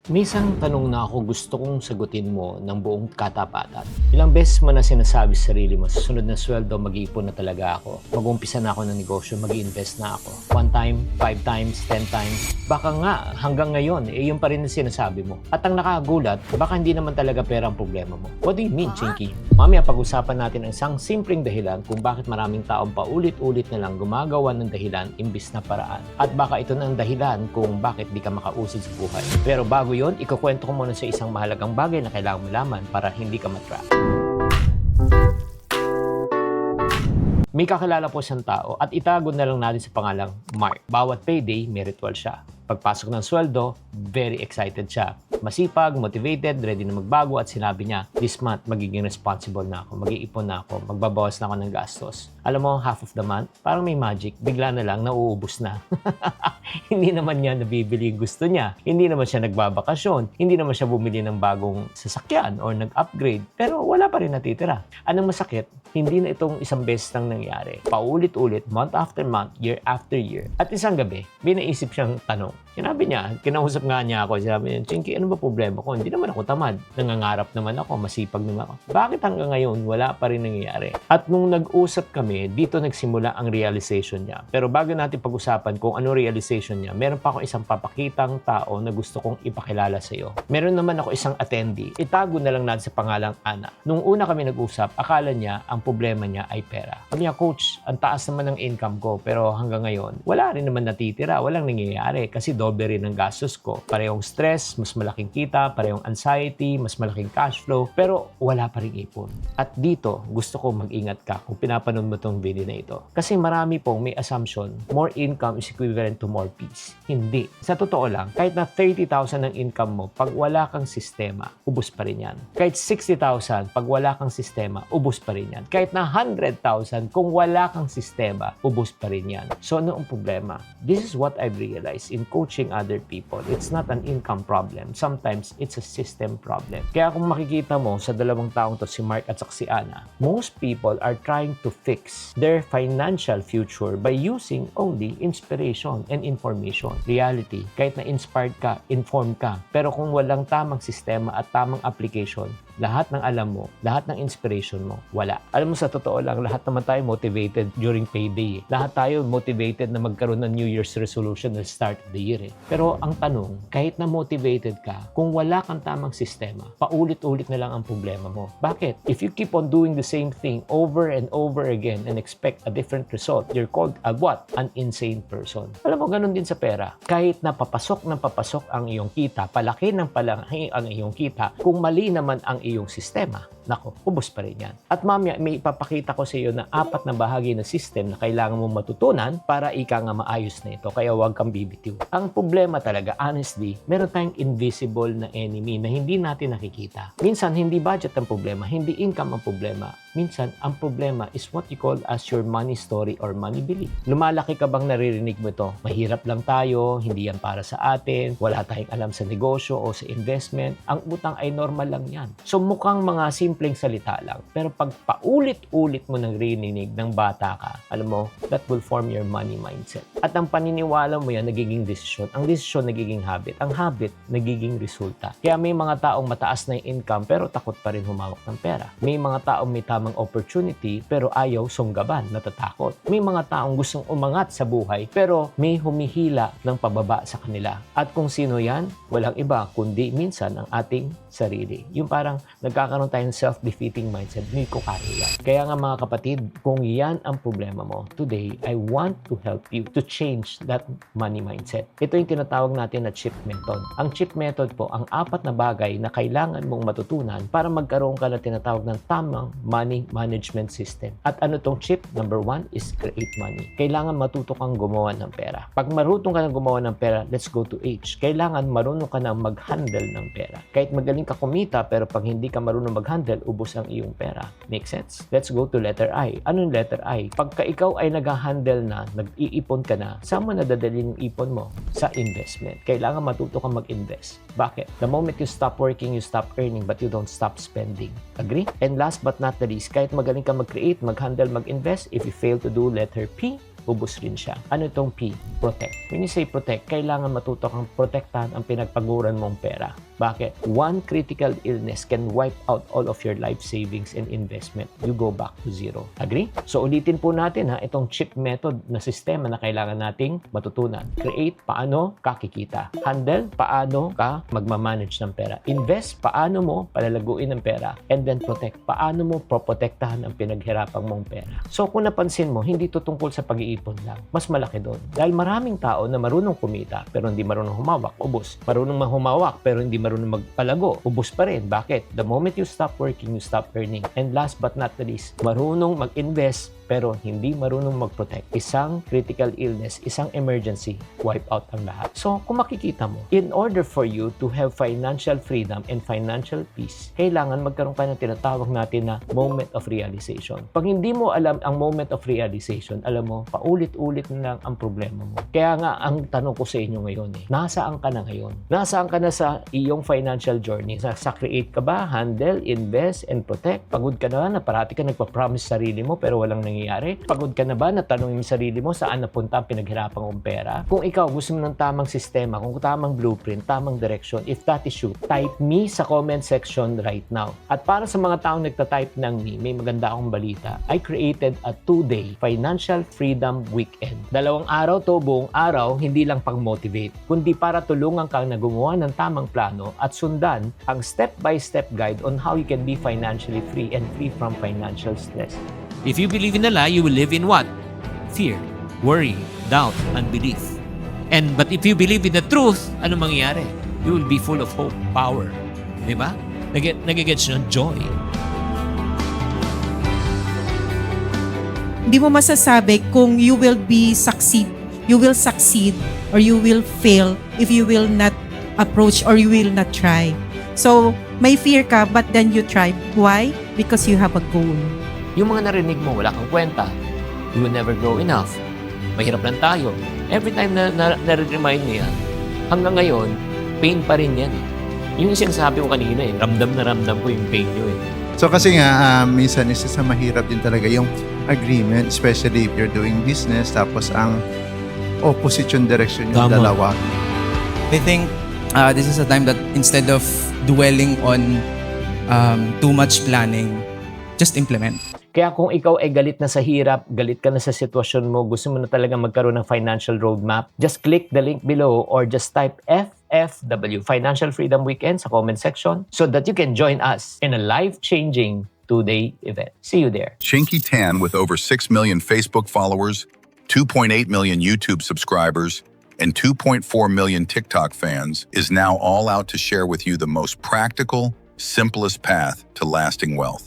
Minsan tanong na ako gusto kong sagutin mo ng buong katapatan. Ilang beses mo na sinasabi sa sarili mo, sa sunod na sweldo, mag-iipon na talaga ako. Mag-umpisa na ako ng negosyo, mag-i-invest na ako. 1 time, 5 times, 10 times. Baka nga, hanggang ngayon, yun pa rin ang sinasabi mo. At ang nakagulat, baka hindi naman talaga pera ang problema mo. What do you mean, Chinky? Mamaya pag-usapan natin ang isang simpleng dahilan kung bakit maraming taong paulit-ulit na lang gumagawa ng dahilan imbis na paraan. At baka ito na ang dahilan kung bakit di ka makausad sa buhay. Pero bago yun, ikukwento ko muna sa isang mahalagang bagay na kailangan malaman para hindi ka matrap. May kakilala po siyang tao at itago na lang natin sa pangalang Mark. Bawat payday, may ritual siya. Pagpasok ng sweldo, very excited siya. Masipag, motivated, ready na magbago at sinabi niya, this month, magiging responsible na ako, mag-iipon na ako, magbabawas na ako ng gastos. Alam mo, half of the month, parang may magic, bigla na lang nauubos na. Hindi naman niya nabibili yung gusto niya. Hindi naman siya nagbabakasyon. Hindi naman siya bumili ng bagong sasakyan or nag-upgrade. Pero wala pa rin natitira. Anong masakit? Hindi na itong isang beses lang nangyari. Paulit-ulit, month after month, year after year. At isang gabi, may naisip siyang tanong. Sinabi niya, kinausap nga niya ako, sinabi niya, Chinky, ano ba problema ko? Hindi naman ako tamad. Nangangarap naman ako, masipag naman ako. Bakit hanggang ngayon, wala pa rin nangyayari? At nung nag-usap kami, dito nagsimula ang realization niya. Pero bago natin pag-usapan kung ano realization niya, meron pa akong isang papakitang tao na gusto kong ipakilala sa iyo. Meron naman ako isang attendee. Itago na lang natin sa pangalang Ana. Nung una kami nag-usap, akala niya ang problema niya ay pera. Sabi niya, Coach, ang taas naman ng income ko, pero hanggang ngayon, wala rin naman natitira, walang nangyayari kasi doble rin ang gastos ko. Parehong stress, mas malaking kita, parehong anxiety, mas malaking cash flow, pero wala pa rin ipon. At dito, gusto ko mag-ingat ka kung pinapanood mo tong video na ito. Kasi marami pong may assumption, more income is equivalent to more peace. Hindi. Sa totoo lang, kahit na 30,000 ang income mo, pag wala kang sistema, ubos pa rin yan. Kahit 60,000, pag wala kang sistema, ubos pa rin yan. Kahit na 100,000, kung wala kang sistema, ubos pa rin yan. So ano ang problema? This is what I've realized in coaching other people. It's not an income problem. Sometimes, it's a system problem. Kaya kung makikita mo sa dalawang taong to, si Mark at si Ana, most people are trying to fix their financial future by using only inspiration and information. Reality, kahit na inspired ka, informed ka, pero kung walang tamang sistema at tamang application, lahat ng alam mo, lahat ng inspiration mo, wala. Alam mo, sa totoo lang, lahat naman tayo motivated during payday. Lahat tayo motivated na magkaroon ng New Year's resolution at start of the year. Pero ang tanong, kahit na motivated ka, kung wala kang tamang sistema, paulit-ulit na lang ang problema mo. Bakit? If you keep on doing the same thing over and over again and expect a different result, you're called a what? An insane person. Alam mo, ganun din sa pera. Kahit na papasok ng papasok ang iyong kita, palaki ng palaki ang iyong kita, kung mali naman ang iyong sistema, nako, ubos pa rin yan. At mamaya, may ipapakita ko sa iyo na 4 na bahagi ng system na kailangan mong matutunan para ika nga maayos na ito. Kaya huwag kang bibitiw. Ang problema talaga, honestly, meron tayong invisible na enemy na hindi natin nakikita. Minsan, hindi budget ang problema, hindi income ang problema. Minsan, ang problema is what you call as your money story or money belief. Lumalaki ka bang naririnig mo ito? Mahirap lang tayo, hindi yan para sa atin, wala tayong alam sa negosyo o sa investment. Ang utang ay normal lang yan. So mukhang mga simpleng salita lang. Pero pag paulit-ulit mo naririnig ng bata ka, alam mo, that will form your money mindset. At ang paniniwala mo yan, nagiging desisyon. Ang desisyon, nagiging habit. Ang habit, nagiging resulta. Kaya may mga taong mataas na yung income pero takot pa rin humawak ng pera. May mga taong may tamang opportunity pero ayaw sunggaban, natatakot. May mga taong gustong umangat sa buhay pero may humihila ng pababa sa kanila. At kung sino yan, walang iba kundi minsan ang ating sarili. Yung parang nagkakaroon tayong self-defeating mindset, hindi ko kaya yan. Kaya nga mga kapatid, kung yan ang problema mo, today, I want to help you to change that money mindset. Ito yung tinatawag natin na CHIP method. Ang CHIP method po, ang 4 na bagay na kailangan mong matutunan para magkaroon ka na tinatawag ng tamang money management system. At ano tong CHIP? Number 1 is create money. Kailangan matuto kang gumawa ng pera. Pag marunong ka ng gumawa ng pera, let's go to H. Kailangan marunong ka na mag-handle ng pera. Kahit magaling ka kumita, pero pag hindi ka marunong mag-handle, ubos ang iyong pera. Make sense? Let's go to letter I. Ano yung letter I? Pagka ikaw ay nag-handle na, nag-iipon ka na, saan mo nadadalhin yung ipon mo? Sa investment. Kailangan matuto kang mag-invest. Bakit? The moment you stop working, you stop earning, but you don't stop spending. Agree? And last but not the least, kahit magaling ka mag-create, mag-handle, mag-invest, if you fail to do letter P, ubos rin siya. Ano itong P? Protect. When you say protect, kailangan matuto kang protektahan ang pinagpaguran mong pera. Bakit? One critical illness can wipe out all of your life savings and investment. You go back to zero. Agree? So ulitin po natin itong CHIP method na sistema na kailangan nating matutunan. Create, paano ka kikita. Handle, paano ka magmamanage ng pera. Invest, paano mo palalaguin ng pera. And then protect, paano mo proprotektahan ang pinaghirapang mong pera. So kung napansin mo, hindi to tungkol sa pag-iipon lang. Mas malaki doon. Dahil maraming tao na marunong kumita pero hindi marunong humawak, ubos. Marunong humawak pero hindi marunong magpalago, ubos pa rin. Bakit? The moment you stop working, you stop earning. And last but not the least, marunong mag-invest pero hindi marunong mag-protect. Isang critical illness, isang emergency, wipe out ang lahat. So, kung makikita mo, in order for you to have financial freedom and financial peace, kailangan magkaroon ka ng tinatawag natin na moment of realization. Pag hindi mo alam ang moment of realization, alam mo, paulit-ulit na lang ang problema mo. Kaya nga, ang tanong ko sa inyo ngayon nasaan ka na ngayon? Nasaan ka na sa iyong financial journey? Sa create ka ba? Handle, invest, and protect? Pagod ka na parati ka nagpa-promise sarili mo pero walang nangyayari? Pagod ka na ba na tanongin mo sarili mo saan napunta ang pinaghirapan kong pera? Kung ikaw gusto mo ng tamang sistema, kung tamang blueprint, tamang direction, if that is you, type me sa comment section right now. At para sa mga taong nagtatype ng me, may maganda akong balita. I created a 2-day financial freedom weekend. 2 araw to, buong araw, hindi lang pang-motivate, kundi para tulungan kang na gumawa ng tamang plano at sundan ang step-by-step guide on how you can be financially free and free from financial stress. If you believe in a lie, you will live in what? Fear, worry, doubt, unbelief. But if you believe in the truth, ano mangyayari? You will be full of hope, power. Diba? Nagigets nyo, joy. Hindi mo masasabi kung you will succeed or you will fail if you will not approach or you will not try. So, may fear ka but then you try. Why? Because you have a goal. Yung mga narinig mo, wala kang kwenta. You will never grow enough. Mahirap lang tayo. Every time na remind mo yan, hanggang ngayon, pain pa rin yan. Yung sinasabi ko kanina ramdam na ramdam ko yung pain nyo So kasi nga, minsan isa sa mahirap din talaga yung agreement, especially if you're doing business, tapos ang opposite yung direction yung Tama. dalawa. I think this is a time that instead of dwelling on too much planning, just implement. Kaya kung ikaw ay galit na sa hirap, galit ka na sa sitwasyon mo, gusto mo na talaga magkaroon ng financial roadmap, just click the link below or just type FFW, Financial Freedom Weekend, sa comment section so that you can join us in a life-changing 2-day event. See you there. Chinky Tan, with over 6 million Facebook followers, 2.8 million YouTube subscribers, and 2.4 million TikTok fans, is now all out to share with you the most practical, simplest path to lasting wealth.